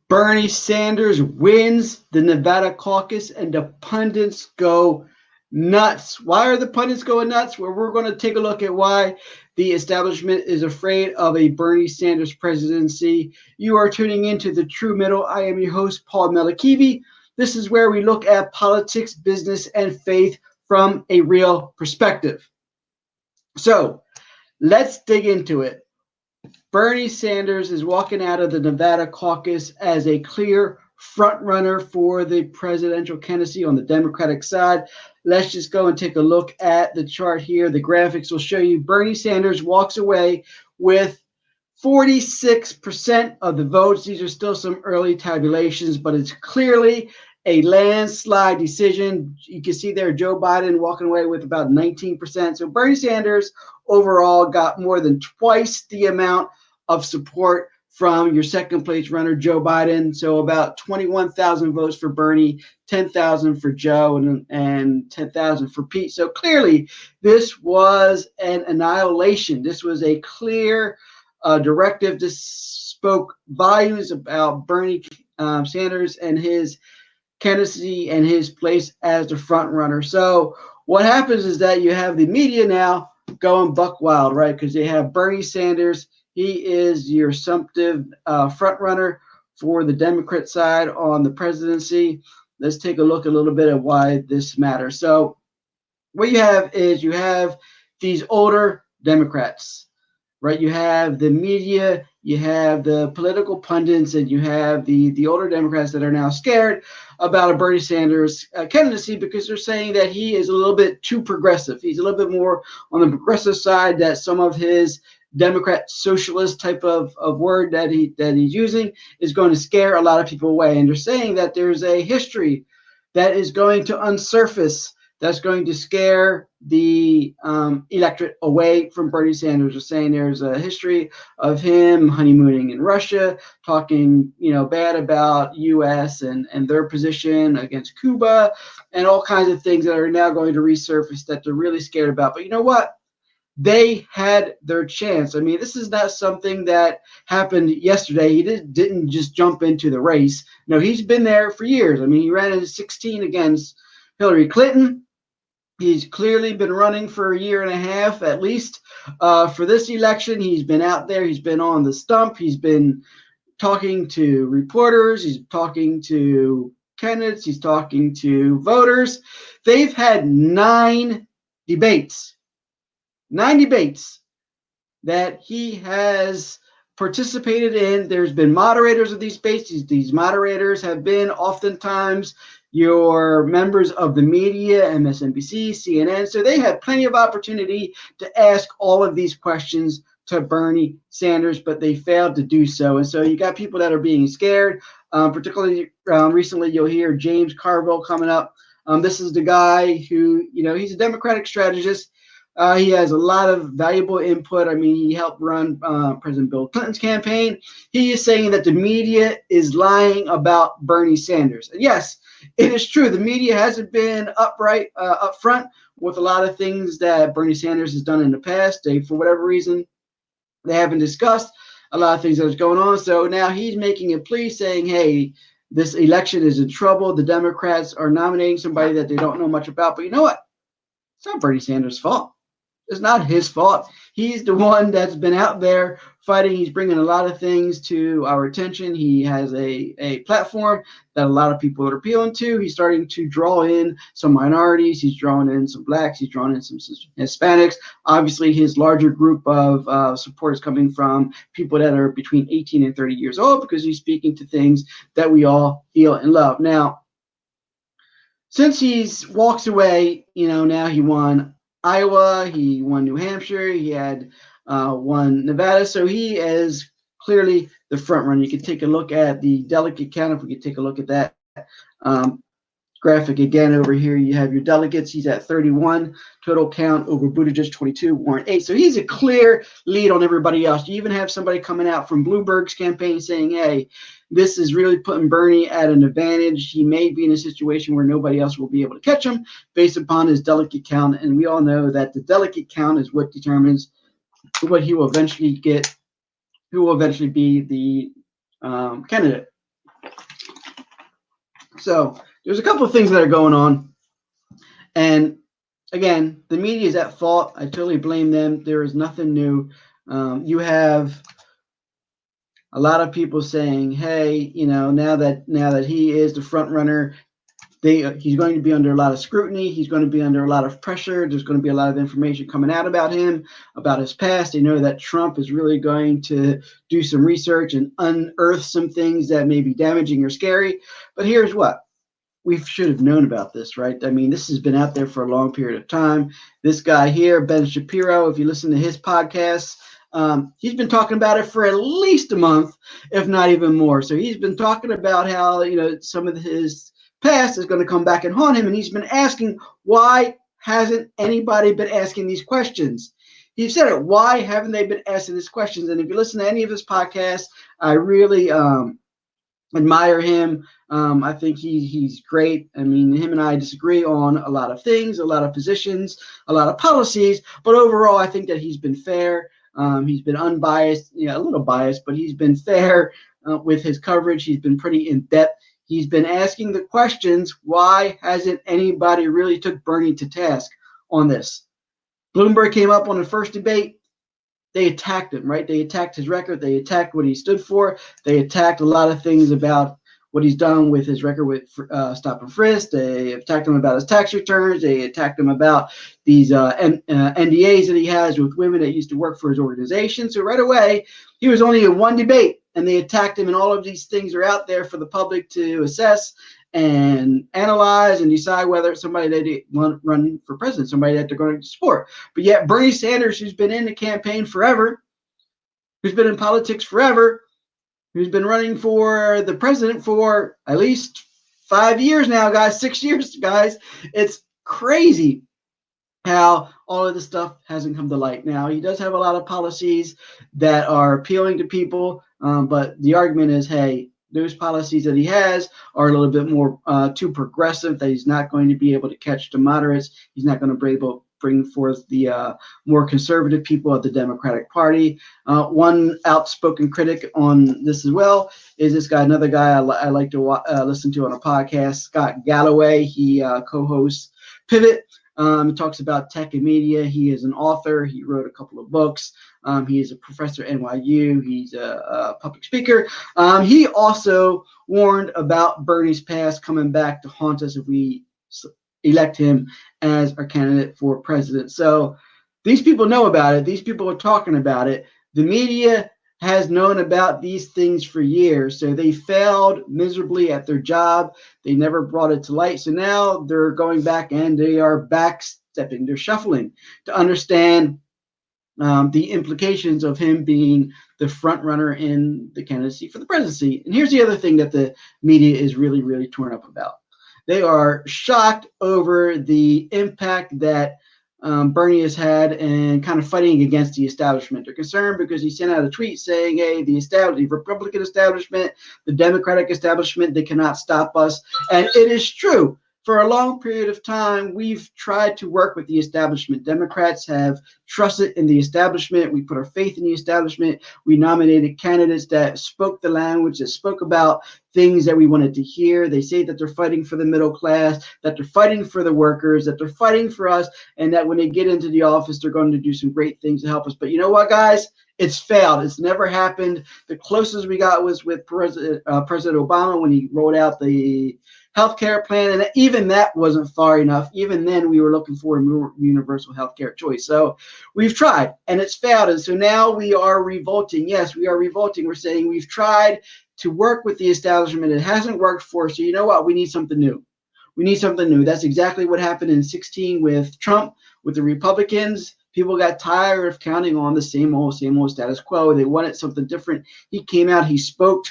Bernie Sanders wins the Nevada caucus, and the pundits go nuts. Why are the pundits going nuts? Well, we're going to take a look at why the establishment is afraid of a Bernie Sanders presidency. You are tuning into The True Middle. I am your host, Paul Melakivi. This is where we look at politics, business, and faith from a real perspective. So let's dig into it. Bernie Sanders is walking out of the Nevada caucus as a clear front runner for the presidential candidacy on the Democratic side. Let's just go and take a look at the chart here. The graphics will show you Bernie Sanders walks away with 46% of the votes. These are still some early tabulations, but it's clearly a landslide decision. You can see there Joe Biden walking away with about 19%. So Bernie Sanders overall got more than twice the amount of support from your second place runner, Joe Biden. So about 21,000 votes for Bernie, 10,000 for Joe, and 10,000 for Pete. So clearly this was an annihilation. This was a clear directive. This spoke volumes about Bernie Sanders and his candidacy and his place as the front runner. So what happens is that you have the media now going buck wild, right? Because they have Bernie Sanders. He is your assumptive front runner for the Democrat side on the presidency. Let's take a look a little bit at why this matters. So what you have is you have these older Democrats, right? You have the media, you have the political pundits, and you have the older Democrats that are now scared about a Bernie Sanders candidacy because they're saying that he is a little bit too progressive. He's a little bit more on the progressive side, that some of his Democrat socialist type of word that he's using is going to scare a lot of people away. And they're saying that there's a history that is going to unsurface that's going to scare the electorate away from Bernie Sanders. They're saying there's a history of him honeymooning in Russia, talking bad about U.S. and their position against Cuba, and all kinds of things that are now going to resurface that they're really scared about. But you know what? They had their chance. I mean, this is not something that happened yesterday. He didn't just jump into the race. No, he's been there for years. I mean, he ran in 2016 against Hillary Clinton. He's clearly been running for a year and a half at least for this election. He's been out there. He's been on the stump. He's been talking to reporters. He's talking to candidates. He's talking to voters. They've had 9 debates. 9 debates that he has participated in. There's been moderators of these debates. These moderators have been oftentimes your members of the media, MSNBC, CNN. So they had plenty of opportunity to ask all of these questions to Bernie Sanders, but they failed to do so. And so you got people that are being scared. Particularly recently, you'll hear James Carville coming up. This is the guy who, he's a Democratic strategist. He has a lot of valuable input. I mean, he helped run President Bill Clinton's campaign. He is saying that the media is lying about Bernie Sanders. And yes, it is true. The media hasn't been upfront with a lot of things that Bernie Sanders has done in the past. For whatever reason, they haven't discussed a lot of things that was going on. So now he's making a plea saying, hey, this election is in trouble. The Democrats are nominating somebody that they don't know much about. But you know what? It's not Bernie Sanders' fault. It's not his fault. He's the one that's been out there fighting. He's bringing a lot of things to our attention. He has a platform that a lot of people are appealing to. He's starting to draw in some minorities. He's drawing in some blacks. He's drawing in some Hispanics. Obviously, his larger group of support is coming from people that are between 18 and 30 years old because he's speaking to things that we all feel and love. Now, since he walks away, now he won Iowa, he won New Hampshire, he had won Nevada, so he is clearly the front runner. You can take a look at the delegate count. If we could take a look at that graphic again over here, you have your delegates. He's at 31 total count over Buttigieg 22, Warren 8. So he's a clear lead on everybody else. You even have somebody coming out from Bloomberg's campaign saying, hey, this is really putting Bernie at an advantage. He may be in a situation where nobody else will be able to catch him based upon his delegate count. And we all know that the delegate count is what determines what he will eventually get, who will eventually be the candidate. So there's a couple of things that are going on. And again, the media is at fault. I totally blame them. There is nothing new. You have a lot of people saying, "Hey, now that he is the front runner, he's going to be under a lot of scrutiny. He's going to be under a lot of pressure. There's going to be a lot of information coming out about him, about his past. They know that Trump is really going to do some research and unearth some things that may be damaging or scary. But here's what. We should have known about this, right? I mean, this has been out there for a long period of time. This guy here, Ben Shapiro, if you listen to his podcast, he's been talking about it for at least a month, if not even more. So he's been talking about how, some of his past is going to come back and haunt him. And he's been asking, why hasn't anybody been asking these questions? He said it. Why haven't they been asking these questions? And if you listen to any of his podcasts, I really admire him. I think he's great. I mean, him and I disagree on a lot of things, a lot of positions, a lot of policies, but overall, I think that he's been fair. He's been unbiased, a little biased, but he's been fair with his coverage. He's been pretty in depth. He's been asking the questions. Why hasn't anybody really took Bernie to task on this? Bloomberg came up on the first debate. They attacked him, right? They attacked his record. They attacked what he stood for. They attacked a lot of things about what he's done with his record with stop and frisk. They attacked him about his tax returns. They attacked him about these NDAs that he has with women that used to work for his organization. So right away, he was only in one debate, and they attacked him, and all of these things are out there for the public to assess and analyze and decide whether it's somebody they want run for president, somebody that they're going to support. But yet Bernie Sanders, who's been in the campaign forever, who's been in politics forever, who's been running for the president for at least 5 years now, guys, 6 years, guys. It's crazy how all of this stuff hasn't come to light. Now, he does have a lot of policies that are appealing to people, but the argument is, hey, those policies that he has are a little bit more too progressive, that he's not going to be able to catch the moderates. He's not going to be able to bring forth the more conservative people of the Democratic Party. One outspoken critic on this as well is this guy, another guy I like to listen to on a podcast, Scott Galloway. He co-hosts Pivot. He talks about tech and media. He is an author. He wrote a couple of books. He is a professor at NYU. He's a public speaker. He also warned about Bernie's past coming back to haunt us if we elect him as our candidate for president. So these people know about it. These people are talking about it. The media has known about these things for years. So they failed miserably at their job. They never brought it to light. So now they're going back and they are backstepping. They're shuffling to understand the implications of him being the front runner in the candidacy for the presidency. And here's the other thing that the media is really, really torn up about. They are shocked over the impact that Bernie has had and kind of fighting against the establishment. They're concerned because he sent out a tweet saying, hey, the Republican establishment, the Democratic establishment, they cannot stop us. And it is true. For a long period of time, we've tried to work with the establishment. Democrats have trusted in the establishment. We put our faith in the establishment. We nominated candidates that spoke the language, that spoke about things that we wanted to hear. They say that they're fighting for the middle class, that they're fighting for the workers, that they're fighting for us, and that when they get into the office, they're going to do some great things to help us. But you know what, guys? It's failed. It's never happened. The closest we got was with President Obama when he rolled out the healthcare plan, and even that wasn't far enough. Even then, we were looking for a more universal healthcare choice. So we've tried, and it's failed. And so now we are revolting. Yes, we are revolting. We're saying we've tried to work with the establishment. It hasn't worked for us. So you know what? We need something new. We need something new. That's exactly what happened in 2016 with Trump, with the Republicans. People got tired of counting on the same old status quo. They wanted something different. He came out. He spoke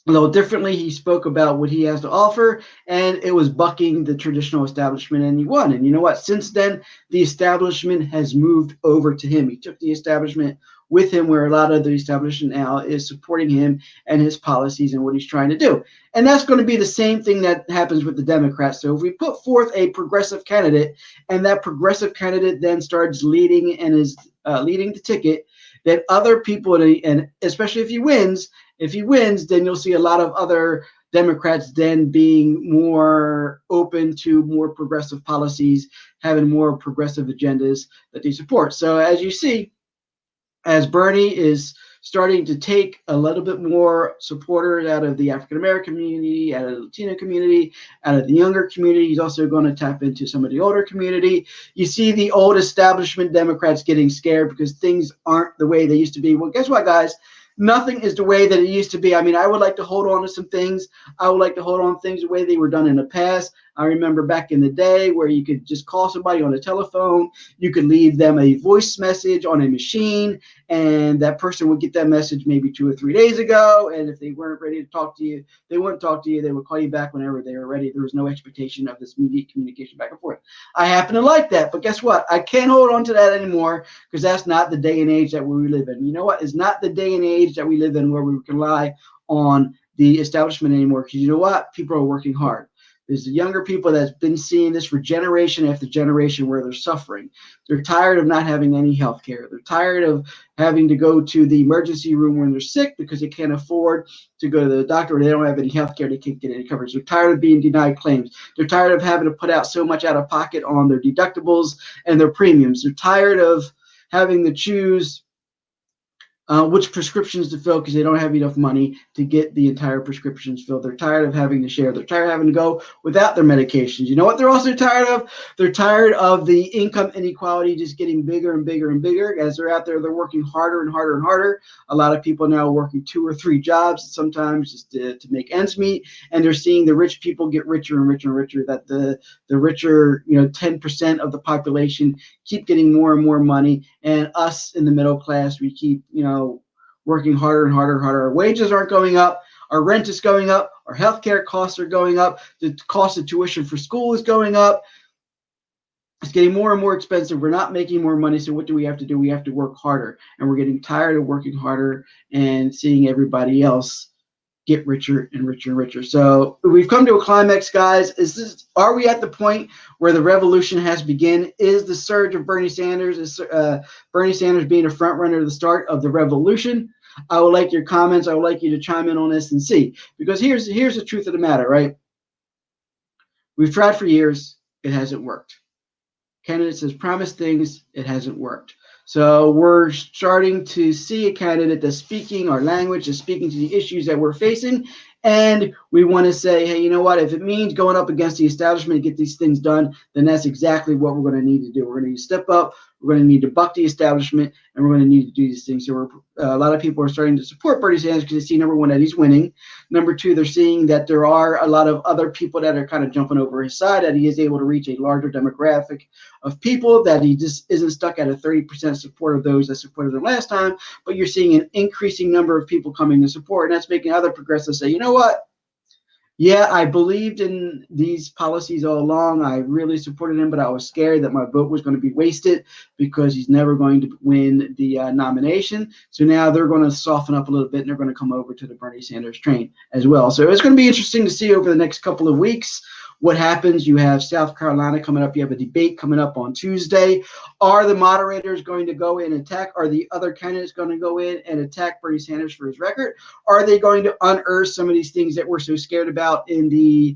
a little differently. He spoke about what he has to offer, and it was bucking the traditional establishment, and he won. And you know what? Since then, the establishment has moved over to him. He took the establishment with him, where a lot of the establishment now is supporting him and his policies and what he's trying to do. And that's going to be the same thing that happens with the Democrats. So if we put forth a progressive candidate, and that progressive candidate then starts leading and is leading the ticket, that other people, and especially if he wins, If he wins, then you'll see a lot of other Democrats then being more open to more progressive policies, having more progressive agendas that they support. So as you see, as Bernie is starting to take a little bit more supporters out of the African American community, out of the Latino community, out of the younger community. He's also going to tap into some of the older community. You see the old establishment Democrats getting scared because things aren't the way they used to be. Well, guess what, guys? Nothing is the way that it used to be. I mean, I would like to hold on to some things. I would like to hold on to things the way they were done in the past. I remember back in the day where you could just call somebody on a telephone. You could leave them a voice message on a machine, and that person would get that message maybe 2 or 3 days ago. And if they weren't ready to talk to you, they wouldn't talk to you. They would call you back whenever they were ready. There was no expectation of this immediate communication back and forth. I happen to like that, but guess what? I can't hold on to that anymore because that's not the day and age that we live in. You know what? It's not the day and age that we live in where we can rely on the establishment anymore, because you know what? People are working hard. There's the younger people that's been seeing this for generation after generation where they're suffering. They're tired of not having any health care. They're tired of having to go to the emergency room when they're sick because they can't afford to go to the doctor, or they don't have any health care. They can't get any coverage. They're tired of being denied claims. They're tired of having to put out so much out of pocket on their deductibles and their premiums. They're tired of having to choose which prescriptions to fill because they don't have enough money to get the entire prescriptions filled. They're tired of having to share. They're tired of having to go without their medications. You know what they're also tired of? They're tired of the income inequality just getting bigger and bigger and bigger. As they're out there, they're working harder and harder and harder. A lot of people now are working 2 or 3 jobs sometimes just to make ends meet, and they're seeing the rich people get richer and richer and richer, that the richer 10% of the population keep getting more and more money, and us in the middle class, we keep working harder and harder and harder. Our wages aren't going up. Our rent is going up. Our healthcare costs are going up. The cost of tuition for school is going up. It's getting more and more expensive. We're not making more money. So what do we have to do? We have to work harder. And we're getting tired of working harder and seeing everybody else get richer and richer and richer. So we've come to a climax, guys. Are we at the point where the revolution has begun? Is the surge of Bernie Sanders, Bernie Sanders being a front runner to the start of the revolution? I would like your comments. I would like you to chime in on this and see, because here's the truth of the matter, right? We've tried for years. It hasn't worked. Candidates has promised things. It hasn't worked. So we're starting to see a candidate that's speaking our language, is speaking to the issues that we're facing. And we want to say, hey, you know what? If it means going up against the establishment to get these things done, then that's exactly what we're going to need to do. We're going to need to step up. We're going to need to buck the establishment, and we're going to need to do these things. So a lot of people are starting to support Bernie Sanders because they see, number one, that he's winning. Number two, they're seeing that there are a lot of other people that are kind of jumping over his side, that he is able to reach a larger demographic of people, that he just isn't stuck at a 30% support of those that supported him last time, but you're seeing an increasing number of people coming to support, and that's making other progressives say, you know what? Yeah, I believed in these policies all along. I really supported him, but I was scared that my vote was going to be wasted because he's never going to win the nomination. So now they're going to soften up a little bit, and they're going to come over to the Bernie Sanders train as well. So it's going to be interesting to see over the next couple of weeks what happens. You have South Carolina coming up. You have a debate coming up on Tuesday. Are the moderators going to go in and attack? Are the other candidates going to go in and attack Bernie Sanders for his record? Are they going to unearth some of these things that we're so scared about in the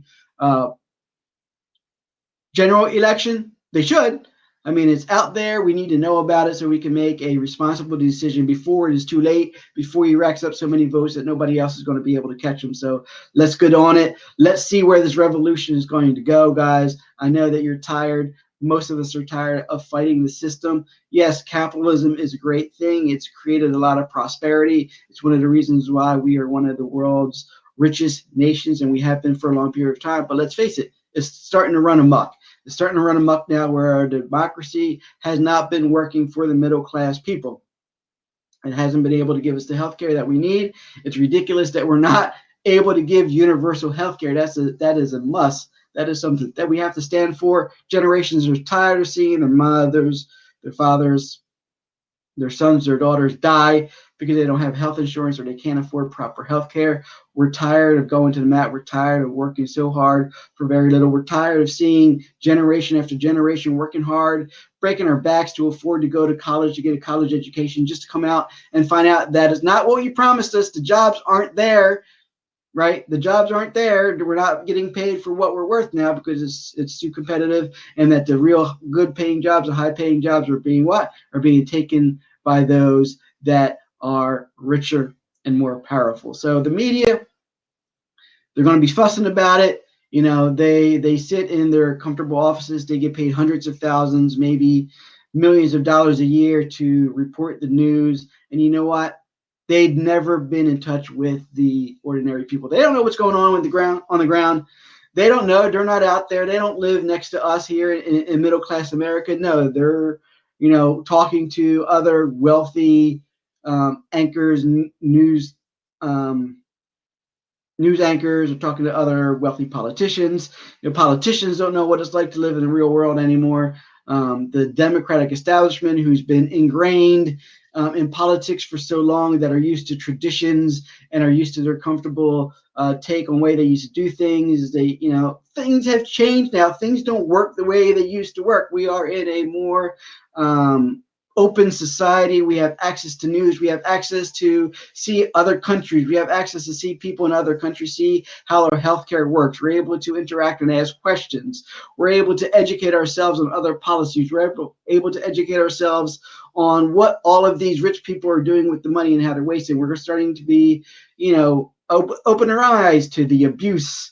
general election? They should. I mean, it's out there. We need to know about it so we can make a responsible decision before it is too late, before he racks up so many votes that nobody else is going to be able to catch him. So let's get on it. Let's see where this revolution is going to go, guys. I know that you're tired. Most of us are tired of fighting the system. Yes, capitalism is a great thing. It's created a lot of prosperity. It's one of the reasons why we are one of the world's richest nations, and we have been for a long period of time. But let's face it, it's starting to run amok. It's starting to run amok now, where our democracy has not been working for the middle class people. It hasn't been able to give us the health care that we need. It's ridiculous that we're not able to give universal health care. That is a must. That is something that we have to stand for. Generations are tired of seeing their mothers, their fathers, their sons, their daughters die because they don't have health insurance or they can't afford proper health care. We're tired of going to the mat. We're tired of working so hard for very little. We're tired of seeing generation after generation working hard, breaking our backs to afford to go to college, to get a college education, just to come out and find out that is not what you promised us. The jobs aren't there, right? The jobs aren't there. We're not getting paid for what we're worth now because it's too competitive, and that the real good paying jobs, the high paying jobs are being taken by those that are richer and more powerful. So the media, they're going to be fussing about it. You know, they sit in their comfortable offices. They get paid hundreds of thousands, maybe millions of dollars a year to report the news. And you know what? They'd never been in touch with the ordinary people. They don't know what's going on on the ground. They don't know. They're not out there. They don't live next to us here in middle class America. No, they're, you know, talking to other wealthy anchors, news anchors, are talking to other wealthy politicians. You know, politicians don't know what it's like to live in the real world anymore. The Democratic establishment, who's been ingrained in politics for so long, that are used to traditions and are used to their comfortable take on the way they used to do things. Things have changed now. Things don't work the way they used to work. We are in a more open society. We have access to news. We have access to see other countries. We have access to see people in other countries, see how our healthcare works. We're able to interact and ask questions. We're able to educate ourselves on other policies. We're able to educate ourselves on what all of these rich people are doing with the money and how they're wasting. We're starting to be, open our eyes to the abuse.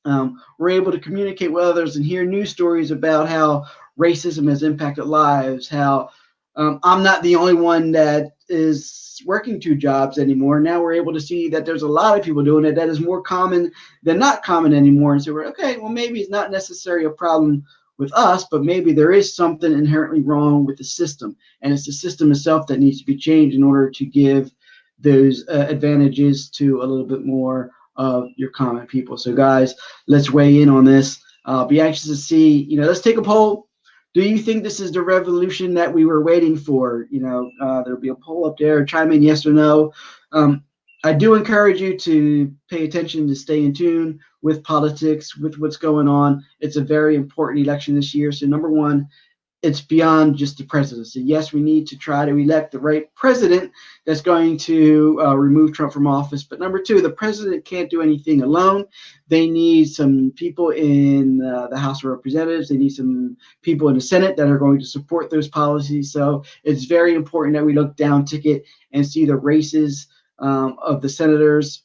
We're able to communicate with others and hear news stories about how racism has impacted lives, how I'm not the only one that is working two jobs anymore. Now we're able to see that there's a lot of people doing it. That is more common than not common anymore. And so we're okay, well, maybe it's not necessarily a problem with us, but maybe there is something inherently wrong with the system. And it's the system itself that needs to be changed in order to give those advantages to a little bit more of your common people. So guys, let's weigh in on this. Be anxious to see, let's take a poll. Do you think this is the revolution that we were waiting for? There'll be a poll up there. Chime in yes or no. I do encourage you to pay attention, to stay in tune with politics, with what's going on. It's a very important election this year. So number one, it's beyond just the presidency. Yes, we need to try to elect the right president that's going to remove Trump from office. But number two, the president can't do anything alone. They need some people in the House of Representatives. They need some people in the Senate that are going to support those policies. So it's very important that we look down ticket and see the races of the senators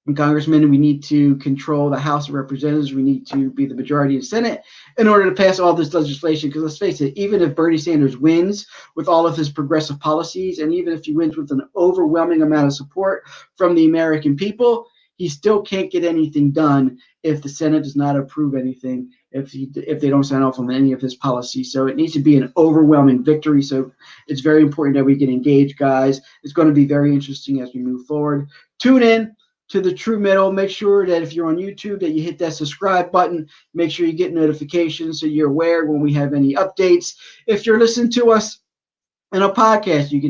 and congressmen. We need to control the House of Representatives. We need to be the majority in the Senate in order to pass all this legislation. Because let's face it, even if Bernie Sanders wins with all of his progressive policies, and even if he wins with an overwhelming amount of support from the American people, he still can't get anything done if the Senate does not approve anything, if they don't sign off on any of his policies. So it needs to be an overwhelming victory. So it's very important that we get engaged, guys. It's going to be very interesting as we move forward. Tune in to the True Middle. Make sure that if you're on YouTube that you hit that subscribe button. Make sure you get notifications so you're aware when we have any updates. If you're listening to us in a podcast, you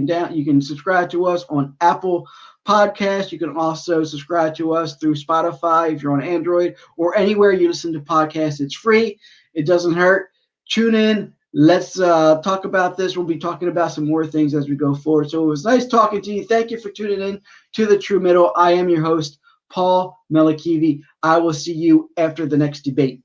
can subscribe to us on Apple Podcasts. You can also subscribe to us through Spotify if you're on Android, or anywhere you listen to podcasts. It's free. It doesn't hurt. Tune in. Let's talk about this. We'll be talking about some more things as we go forward. So it was nice talking to you. Thank you for tuning in to The True Middle. I am your host, Paul Melikivi. I will see you after the next debate.